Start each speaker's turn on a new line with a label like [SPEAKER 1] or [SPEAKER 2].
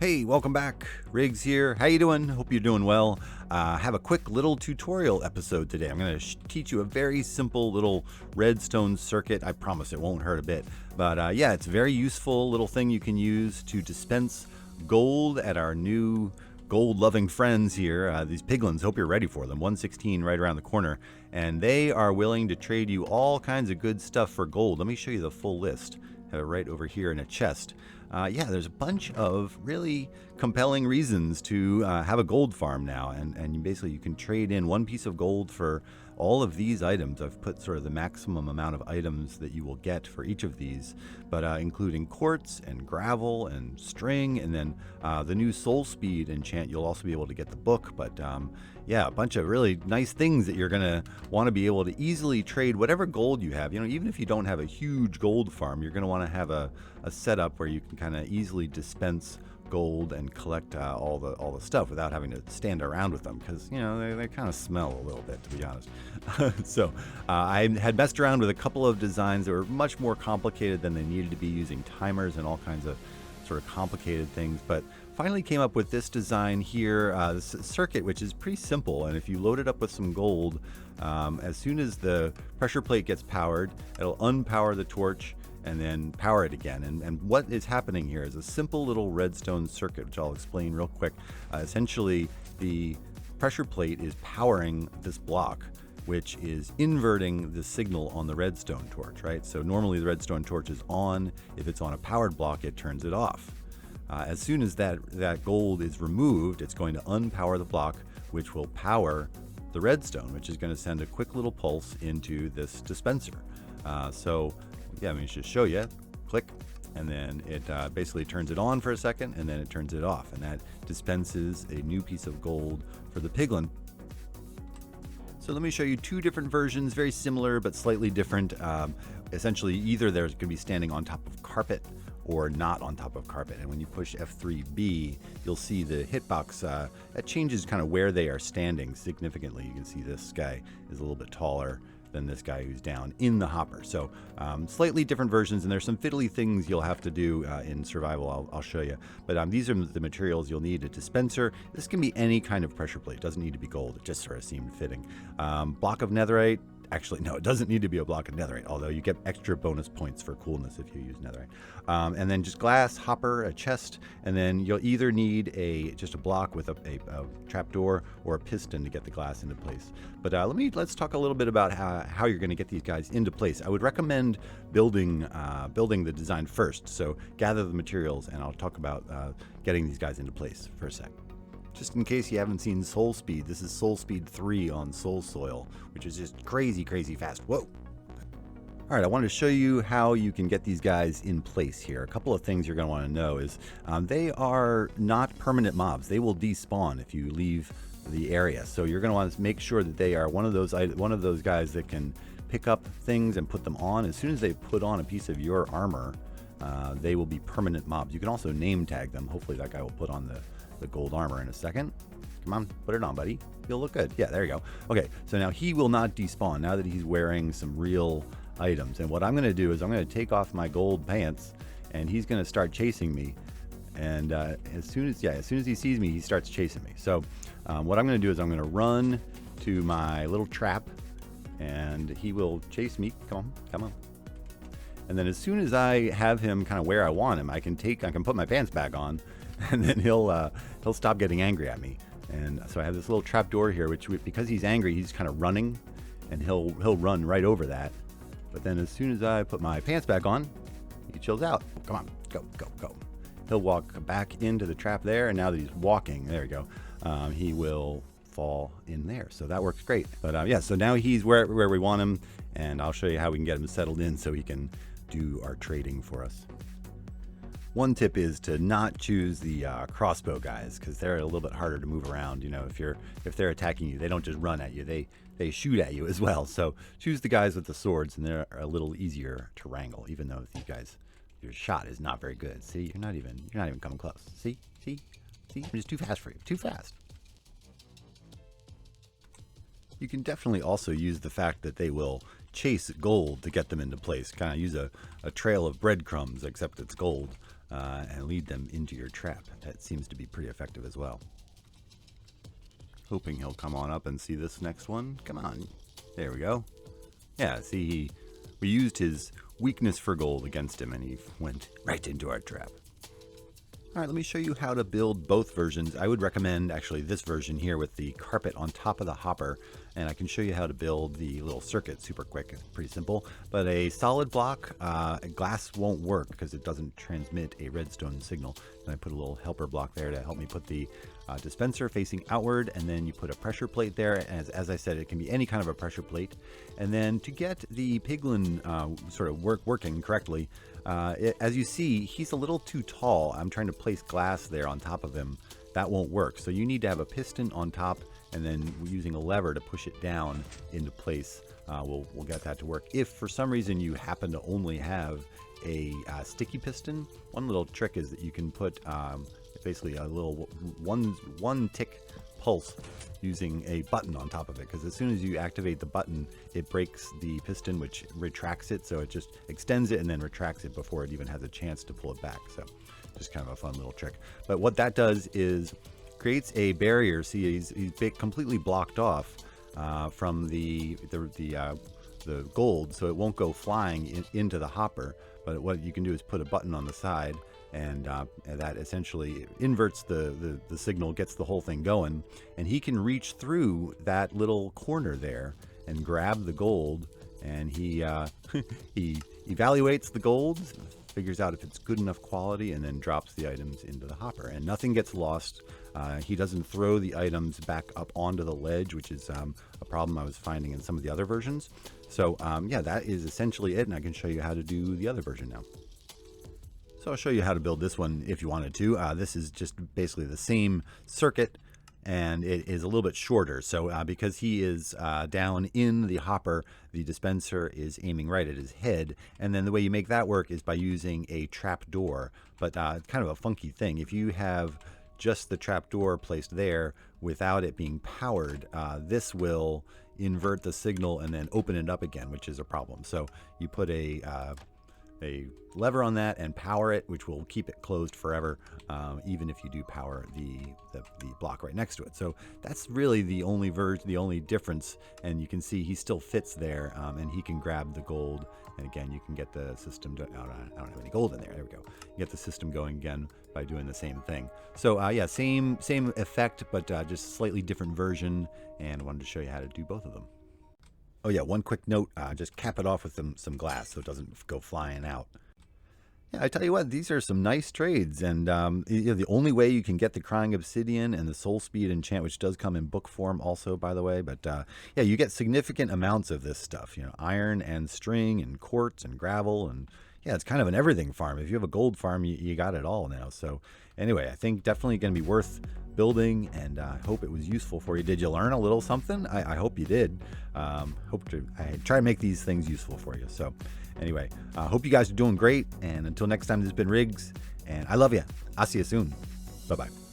[SPEAKER 1] Hey, welcome back. Riggs here. How you doing? Hope you're doing well. Have a quick little tutorial episode today. I'm going to teach you a very simple little redstone circuit. I promise it won't hurt a bit. But yeah, it's a very useful little thing you can use to dispense gold at our new gold-loving friends here, these Piglins. Hope you're ready for them. 116 right around the corner. And they are willing to trade you all kinds of good stuff for gold. Let me show you the full list. Have it right over here in a chest. Yeah, there's a bunch of really compelling reasons to have a gold farm now, and basically you can trade in one piece of gold for all of these items. I've put sort of the maximum amount of items that you will get for each of these, but including quartz and gravel and string, and then the new soul speed enchant. You'll also be able to get the book, but yeah, a bunch of really nice things that you're gonna want to be able to easily trade whatever gold you have. You know, even if you don't have a huge gold farm, you're gonna want to have a setup where you can kind of easily dispense gold and collect all the stuff without having to stand around with them, because you know they kind of smell a little bit, to be honest. So I had messed around with a couple of designs that were much more complicated than they needed to be, using timers and all kinds of sort of complicated things, but finally came up with this design here, this circuit, which is pretty simple. And if you load it up with some gold, as soon as the pressure plate gets powered, it'll unpower the torch and then power it again. And what is happening here is a simple little redstone circuit, which I'll explain real quick. Essentially, the pressure plate is powering this block, which is inverting the signal on the redstone torch, right? So normally the redstone torch is on. If it's on a powered block, it turns it off. As soon as that gold is removed, it's going to unpower the block, which will power the redstone, which is going to send a quick little pulse into this dispenser. So yeah, let me just show you. Click, and then it basically turns it on for a second, and then it turns it off, and that dispenses a new piece of gold for the Piglin. So let me show you two different versions, very similar but slightly different. Essentially, either they're going to be standing on top of carpet or not on top of carpet. And when you push F3B, you'll see the hitbox, that changes kind of where they are standing significantly. You can see this guy is a little bit taller than this guy who's down in the hopper. So slightly different versions, and there's some fiddly things you'll have to do in survival. I'll show you. But these are the materials you'll need. A dispenser. This can be any kind of pressure plate. It doesn't need to be gold. It just sort of seemed fitting. Block of netherite. Actually, no, it doesn't need to be a block of netherite, although you get extra bonus points for coolness if you use netherite. And then just glass, hopper, a chest, and then you'll either need just a block with a trapdoor or a piston to get the glass into place. But let's talk a little bit about how you're going to get these guys into place. I would recommend building the design first. So gather the materials, and I'll talk about getting these guys into place for a sec. Just in case you haven't seen Soul Speed, this is Soul Speed 3 on Soul Soil, which is just crazy, crazy fast. Whoa! All right, I wanted to show you how you can get these guys in place here. A couple of things you're going to want to know is they are not permanent mobs. They will despawn if you leave the area. So you're going to want to make sure that they are one of those guys that can pick up things and put them on. As soon as they put on a piece of your armor, they will be permanent mobs. You can also name tag them. Hopefully that guy will put on the gold armor in a second. Come on, put it on, buddy. You'll look good. Yeah, there you go. Okay, so now he will not despawn now that he's wearing some real items. And what I'm going to do is I'm going to take off my gold pants, and he's going to start chasing me. And as soon as he sees me, he starts chasing me. So what I'm going to do is I'm going to run to my little trap, and he will chase me. Come on. And then as soon as I have him kind of where I want him, I can put my pants back on, and then he'll stop getting angry at me. And so I have this little trap door here, which because he's angry, he's kind of running, and he'll run right over that. But then as soon as I put my pants back on, he chills out. Come on, go. He'll walk back into the trap there, and now that he's walking, there we go, he will fall in there. So that works great. But yeah, so now he's where we want him, and I'll show you how we can get him settled in so he can do our trading for us. One tip is to not choose the crossbow guys, because they're a little bit harder to move around. You know, if they're attacking you, they don't just run at you; they shoot at you as well. So choose the guys with the swords, and they're a little easier to wrangle. Even though these guys, your shot is not very good. See, you're not even coming close. See, I'm just too fast for you. Too fast. You can definitely also use the fact that they will chase gold to get them into place. Kind of use a trail of breadcrumbs, except it's gold. and lead them into your trap. That seems to be pretty effective as well. Hoping he'll come on up and see this next one. Come on. There we go. Yeah, see, we used his weakness for gold against him, and he went right into our trap. All right, let me show you how to build both versions. I would recommend actually this version here with the carpet on top of the hopper, and I can show you how to build the little circuit super quick. It's pretty simple, but a solid block, glass won't work because it doesn't transmit a redstone signal. And I put a little helper block there to help me put the dispenser facing outward, and then you put a pressure plate there. As I said, it can be any kind of a pressure plate. And then to get the piglin sort of working correctly, as you see, he's a little too tall. I'm trying to place glass there on top of him. That won't work. So you need to have a piston on top, and then using a lever to push it down into place. We'll get that to work. If for some reason you happen to only have a sticky piston, one little trick is that you can put basically a little one tick pulse using a button on top of it, because as soon as you activate the button, it breaks the piston, which retracts it. So it just extends it and then retracts it before it even has a chance to pull it back. So just kind of a fun little trick. But what that does is creates a barrier. See, he's completely blocked off from the gold, so it won't go flying into the hopper. But what you can do is put a button on the side, and that essentially inverts the signal, gets the whole thing going, and he can reach through that little corner there and grab the gold, and he he evaluates the gold, figures out if it's good enough quality, and then drops the items into the hopper, and nothing gets lost. He doesn't throw the items back up onto the ledge, which is a problem I was finding in some of the other versions. So yeah, that is essentially it, and I can show you how to do the other version now. So I'll show you how to build this one if you wanted to. This is just basically the same circuit, and it is a little bit shorter. So because he is down in the hopper, the dispenser is aiming right at his head. And then the way you make that work is by using a trap door, but kind of a funky thing. If you have just the trap door placed there without it being powered, this will invert the signal and then open it up again, which is a problem. So you put a lever on that and power it, which will keep it closed forever, even if you do power the block right next to it. So that's really the only difference. And you can see he still fits there, and he can grab the gold. And again, you can get the system. I don't have any gold in there. There we go. You get the system going again by doing the same thing. So yeah, same effect, but just slightly different version. And I wanted to show you how to do both of them. Oh yeah, one quick note, just cap it off with some glass so it doesn't go flying out. Yeah, I tell you what, these are some nice trades, and the only way you can get the Crying Obsidian and the Soul Speed enchant, which does come in book form also, by the way, but yeah, you get significant amounts of this stuff, iron and string and quartz and gravel, and yeah, it's kind of an everything farm. If you have a gold farm, you got it all now. So anyway, I think definitely going to be worth building, and I hope it was useful for you. Did you learn a little something? I hope you did. I try to make these things useful for you. So anyway, I hope you guys are doing great, and until next time, this has been Riggs, and I love you. I'll see you soon. Bye-bye.